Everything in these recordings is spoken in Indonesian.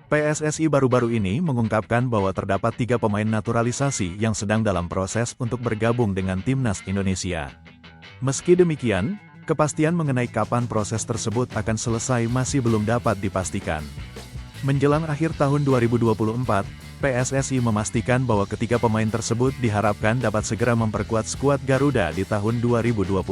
PSSI baru-baru ini mengungkapkan bahwa terdapat 3 pemain naturalisasi yang sedang dalam proses untuk bergabung dengan Timnas Indonesia. Meski demikian, kepastian mengenai kapan proses tersebut akan selesai masih belum dapat dipastikan. Menjelang akhir tahun 2024, PSSI memastikan bahwa ketiga pemain tersebut diharapkan dapat segera memperkuat skuad Garuda di tahun 2025.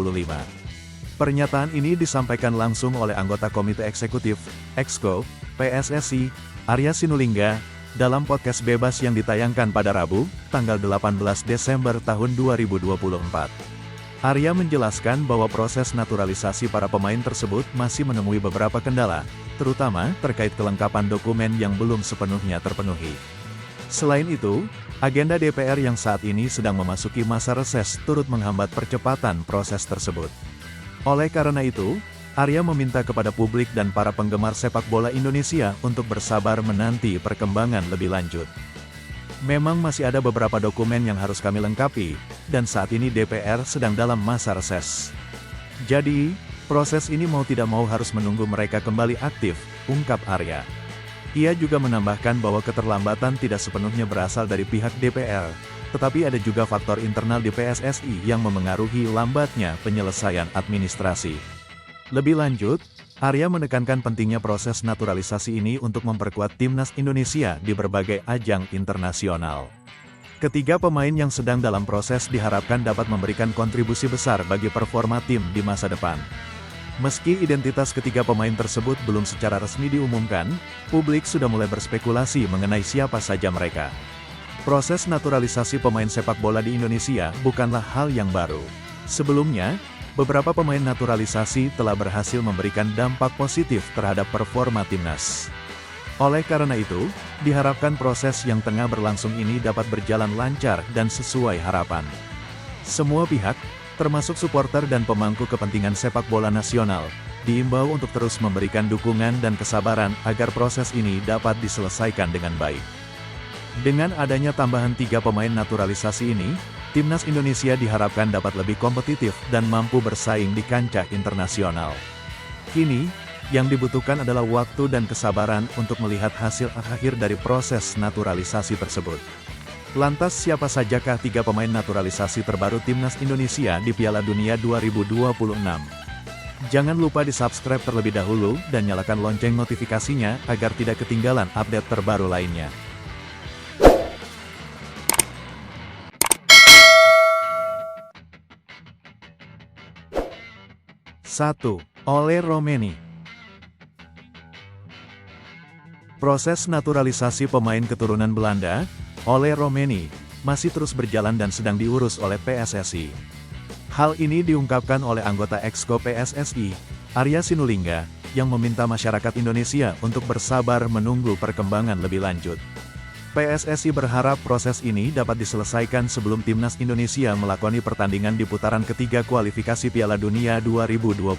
Pernyataan ini disampaikan langsung oleh anggota Komite Eksekutif, Exco, PSSI, Arya Sinulinga, dalam podcast bebas yang ditayangkan pada Rabu, tanggal 18 Desember tahun 2024. Arya menjelaskan bahwa proses naturalisasi para pemain tersebut masih menemui beberapa kendala, terutama terkait kelengkapan dokumen yang belum sepenuhnya terpenuhi. Selain itu, agenda DPR yang saat ini sedang memasuki masa reses turut menghambat percepatan proses tersebut. Oleh karena itu, Arya meminta kepada publik dan para penggemar sepak bola Indonesia untuk bersabar menanti perkembangan lebih lanjut. Memang masih ada beberapa dokumen yang harus kami lengkapi, dan saat ini DPR sedang dalam masa reses. Jadi, proses ini mau tidak mau harus menunggu mereka kembali aktif, ungkap Arya. Ia juga menambahkan bahwa keterlambatan tidak sepenuhnya berasal dari pihak DPR, tetapi ada juga faktor internal di PSSI yang memengaruhi lambatnya penyelesaian administrasi. Lebih lanjut, Arya menekankan pentingnya proses naturalisasi ini untuk memperkuat Timnas Indonesia di berbagai ajang internasional. Ketiga pemain yang sedang dalam proses diharapkan dapat memberikan kontribusi besar bagi performa tim di masa depan. Meski identitas ketiga pemain tersebut belum secara resmi diumumkan, publik sudah mulai berspekulasi mengenai siapa saja mereka. Proses naturalisasi pemain sepak bola di Indonesia bukanlah hal yang baru. Sebelumnya, beberapa pemain naturalisasi telah berhasil memberikan dampak positif terhadap performa timnas. Oleh karena itu, diharapkan proses yang tengah berlangsung ini dapat berjalan lancar dan sesuai harapan. Semua pihak, termasuk supporter dan pemangku kepentingan sepak bola nasional, diimbau untuk terus memberikan dukungan dan kesabaran agar proses ini dapat diselesaikan dengan baik. Dengan adanya tambahan 3 pemain naturalisasi ini, Timnas Indonesia diharapkan dapat lebih kompetitif dan mampu bersaing di kancah internasional. Kini, yang dibutuhkan adalah waktu dan kesabaran untuk melihat hasil akhir dari proses naturalisasi tersebut. Lantas siapa sajakah 3 pemain naturalisasi terbaru Timnas Indonesia di Piala Dunia 2026? Jangan lupa di-subscribe terlebih dahulu dan nyalakan lonceng notifikasinya agar tidak ketinggalan update terbaru lainnya. 1. Ole Romeni. Proses naturalisasi pemain keturunan Belanda, Ole Romeni, masih terus berjalan dan sedang diurus oleh PSSI. Hal ini diungkapkan oleh anggota Exco PSSI, Arya Sinulinga, yang meminta masyarakat Indonesia untuk bersabar menunggu perkembangan lebih lanjut. PSSI berharap proses ini dapat diselesaikan sebelum Timnas Indonesia melakoni pertandingan di putaran ketiga kualifikasi Piala Dunia 2026.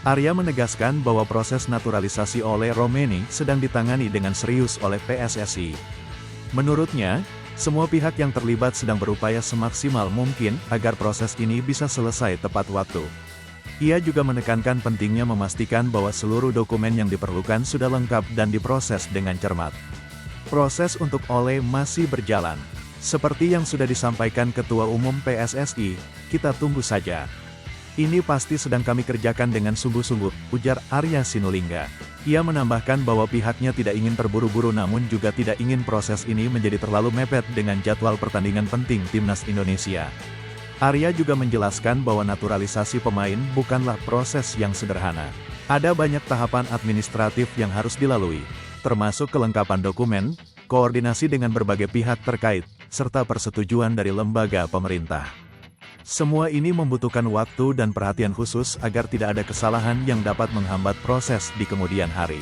Arya menegaskan bahwa proses naturalisasi Ole Romeni sedang ditangani dengan serius oleh PSSI. Menurutnya, semua pihak yang terlibat sedang berupaya semaksimal mungkin agar proses ini bisa selesai tepat waktu. Ia juga menekankan pentingnya memastikan bahwa seluruh dokumen yang diperlukan sudah lengkap dan diproses dengan cermat. Proses untuk Ole masih berjalan. Seperti yang sudah disampaikan Ketua Umum PSSI, kita tunggu saja. Ini pasti sedang kami kerjakan dengan sungguh-sungguh, ujar Arya Sinulinga. Ia menambahkan bahwa pihaknya tidak ingin terburu-buru namun juga tidak ingin proses ini menjadi terlalu mepet dengan jadwal pertandingan penting Timnas Indonesia. Arya juga menjelaskan bahwa naturalisasi pemain bukanlah proses yang sederhana. Ada banyak tahapan administratif yang harus dilalui, termasuk kelengkapan dokumen, koordinasi dengan berbagai pihak terkait, serta persetujuan dari lembaga pemerintah. Semua ini membutuhkan waktu dan perhatian khusus agar tidak ada kesalahan yang dapat menghambat proses di kemudian hari.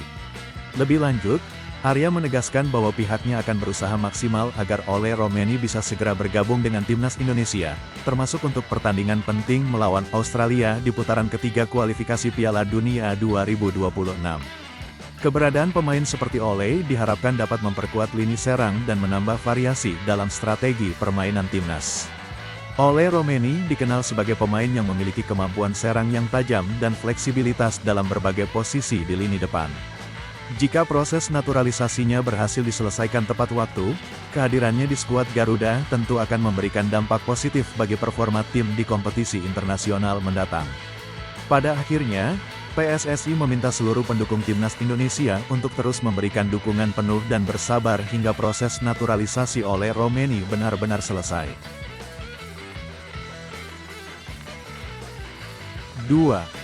Lebih lanjut, Arya menegaskan bahwa pihaknya akan berusaha maksimal agar Ole Romeni bisa segera bergabung dengan Timnas Indonesia, termasuk untuk pertandingan penting melawan Australia di putaran ketiga kualifikasi Piala Dunia 2026. Keberadaan pemain seperti Ole diharapkan dapat memperkuat lini serang dan menambah variasi dalam strategi permainan timnas. Ole Romeni dikenal sebagai pemain yang memiliki kemampuan serang yang tajam dan fleksibilitas dalam berbagai posisi di lini depan. Jika proses naturalisasinya berhasil diselesaikan tepat waktu, kehadirannya di skuad Garuda tentu akan memberikan dampak positif bagi performa tim di kompetisi internasional mendatang. Pada akhirnya, PSSI meminta seluruh pendukung timnas Indonesia untuk terus memberikan dukungan penuh dan bersabar hingga proses naturalisasi oleh Romeni benar-benar selesai. 2.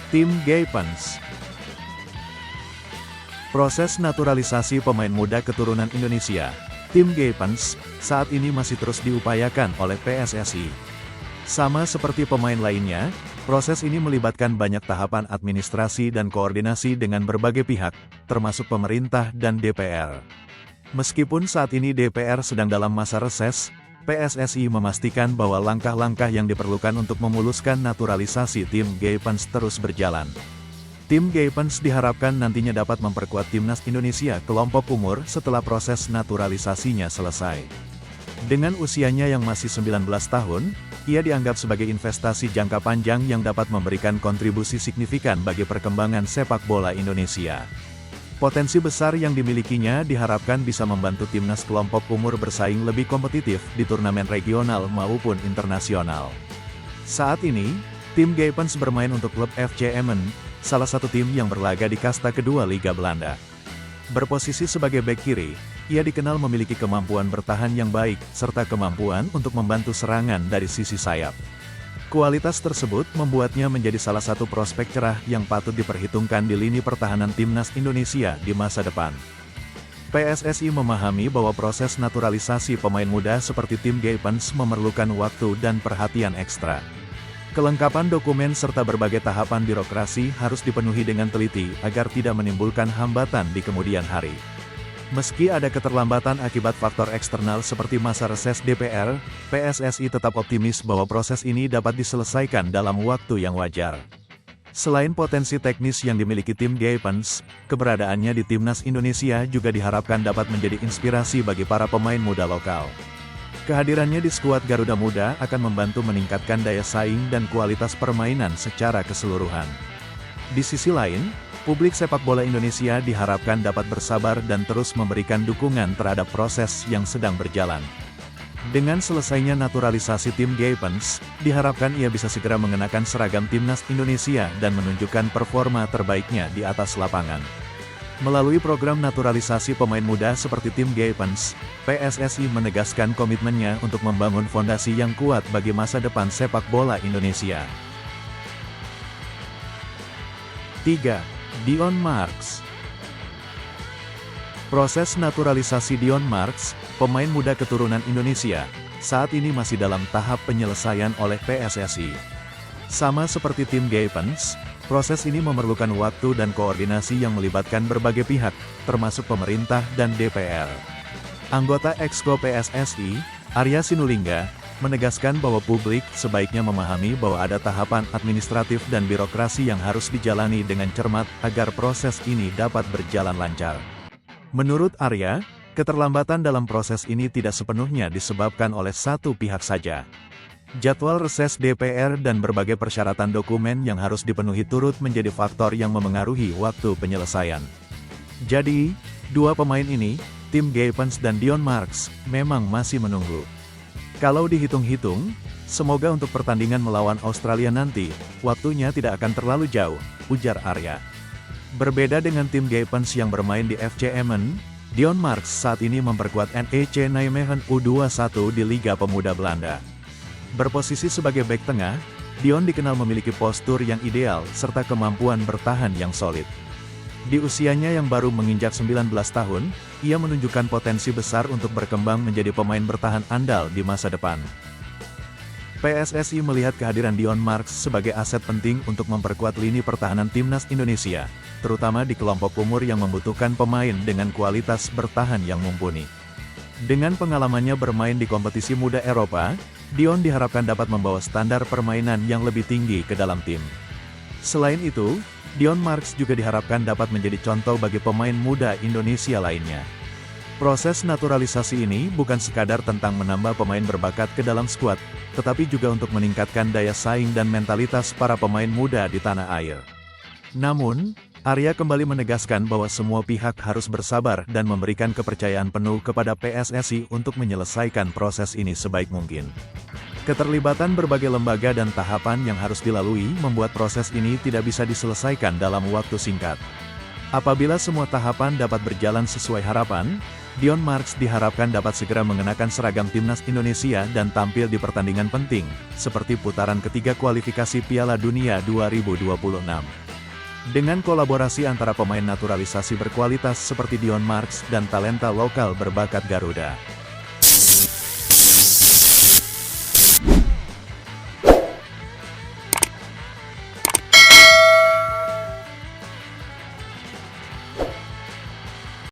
Tim Gaypens. Proses naturalisasi pemain muda keturunan Indonesia, Tim Gaypens, saat ini masih terus diupayakan oleh PSSI. Sama seperti pemain lainnya, proses ini melibatkan banyak tahapan administrasi dan koordinasi dengan berbagai pihak, termasuk pemerintah dan DPR. Meskipun saat ini DPR sedang dalam masa reses, PSSI memastikan bahwa langkah-langkah yang diperlukan untuk memuluskan naturalisasi Tim Gaypens terus berjalan. Tim Gaypens diharapkan nantinya dapat memperkuat timnas Indonesia kelompok umur setelah proses naturalisasinya selesai. Dengan usianya yang masih 19 tahun, ia dianggap sebagai investasi jangka panjang yang dapat memberikan kontribusi signifikan bagi perkembangan sepak bola Indonesia. Potensi besar yang dimilikinya diharapkan bisa membantu timnas kelompok umur bersaing lebih kompetitif di turnamen regional maupun internasional. Saat ini, Tim Gaypens bermain untuk klub FC Emmen, salah satu tim yang berlaga di kasta kedua Liga Belanda. Berposisi sebagai bek kiri, ia dikenal memiliki kemampuan bertahan yang baik, serta kemampuan untuk membantu serangan dari sisi sayap. Kualitas tersebut membuatnya menjadi salah satu prospek cerah yang patut diperhitungkan di lini pertahanan timnas Indonesia di masa depan. PSSI memahami bahwa proses naturalisasi pemain muda seperti Tim Gaypens memerlukan waktu dan perhatian ekstra. Kelengkapan dokumen serta berbagai tahapan birokrasi harus dipenuhi dengan teliti agar tidak menimbulkan hambatan di kemudian hari. Meski ada keterlambatan akibat faktor eksternal seperti masa reses DPR, PSSI tetap optimis bahwa proses ini dapat diselesaikan dalam waktu yang wajar. Selain potensi teknis yang dimiliki Tim Gaypens, keberadaannya di timnas Indonesia juga diharapkan dapat menjadi inspirasi bagi para pemain muda lokal. Kehadirannya di skuad Garuda Muda akan membantu meningkatkan daya saing dan kualitas permainan secara keseluruhan. Di sisi lain, publik sepak bola Indonesia diharapkan dapat bersabar dan terus memberikan dukungan terhadap proses yang sedang berjalan. Dengan selesainya naturalisasi Tim Gaypens, diharapkan ia bisa segera mengenakan seragam timnas Indonesia dan menunjukkan performa terbaiknya di atas lapangan. Melalui program naturalisasi pemain muda seperti Tim Gaypens, PSSI menegaskan komitmennya untuk membangun fondasi yang kuat bagi masa depan sepak bola Indonesia. 3. Dion Marks. Proses naturalisasi Dion Marks, pemain muda keturunan Indonesia, saat ini masih dalam tahap penyelesaian oleh PSSI. Sama seperti Tim Gaypens, proses ini memerlukan waktu dan koordinasi yang melibatkan berbagai pihak, termasuk pemerintah dan DPR. Anggota Exco PSSI, Arya Sinulinga, menegaskan bahwa publik sebaiknya memahami bahwa ada tahapan administratif dan birokrasi yang harus dijalani dengan cermat agar proses ini dapat berjalan lancar. Menurut Arya, keterlambatan dalam proses ini tidak sepenuhnya disebabkan oleh satu pihak saja. Jadwal reses DPR dan berbagai persyaratan dokumen yang harus dipenuhi turut menjadi faktor yang memengaruhi waktu penyelesaian. Jadi, dua pemain ini, Tim Gaypens dan Dion Marks, memang masih menunggu. Kalau dihitung-hitung, semoga untuk pertandingan melawan Australia nanti, waktunya tidak akan terlalu jauh, ujar Arya. Berbeda dengan Tim Gaypens yang bermain di FC Emmen, Dion Marks saat ini memperkuat NEC Nijmegen U21 di Liga Pemuda Belanda. Berposisi sebagai bek tengah, Dion dikenal memiliki postur yang ideal serta kemampuan bertahan yang solid. Di usianya yang baru menginjak 19 tahun, ia menunjukkan potensi besar untuk berkembang menjadi pemain bertahan andal di masa depan. PSSI melihat kehadiran Dion Marks sebagai aset penting untuk memperkuat lini pertahanan timnas Indonesia, terutama di kelompok umur yang membutuhkan pemain dengan kualitas bertahan yang mumpuni. Dengan pengalamannya bermain di kompetisi muda Eropa, Dion diharapkan dapat membawa standar permainan yang lebih tinggi ke dalam tim. Selain itu, Dion Marks juga diharapkan dapat menjadi contoh bagi pemain muda Indonesia lainnya. Proses naturalisasi ini bukan sekadar tentang menambah pemain berbakat ke dalam skuad, tetapi juga untuk meningkatkan daya saing dan mentalitas para pemain muda di tanah air. Namun, Arya kembali menegaskan bahwa semua pihak harus bersabar dan memberikan kepercayaan penuh kepada PSSI untuk menyelesaikan proses ini sebaik mungkin. Keterlibatan berbagai lembaga dan tahapan yang harus dilalui membuat proses ini tidak bisa diselesaikan dalam waktu singkat. Apabila semua tahapan dapat berjalan sesuai harapan, Dion Marks diharapkan dapat segera mengenakan seragam timnas Indonesia dan tampil di pertandingan penting, seperti putaran ketiga kualifikasi Piala Dunia 2026. Dengan kolaborasi antara pemain naturalisasi berkualitas seperti Dion Marks dan talenta lokal berbakat Garuda.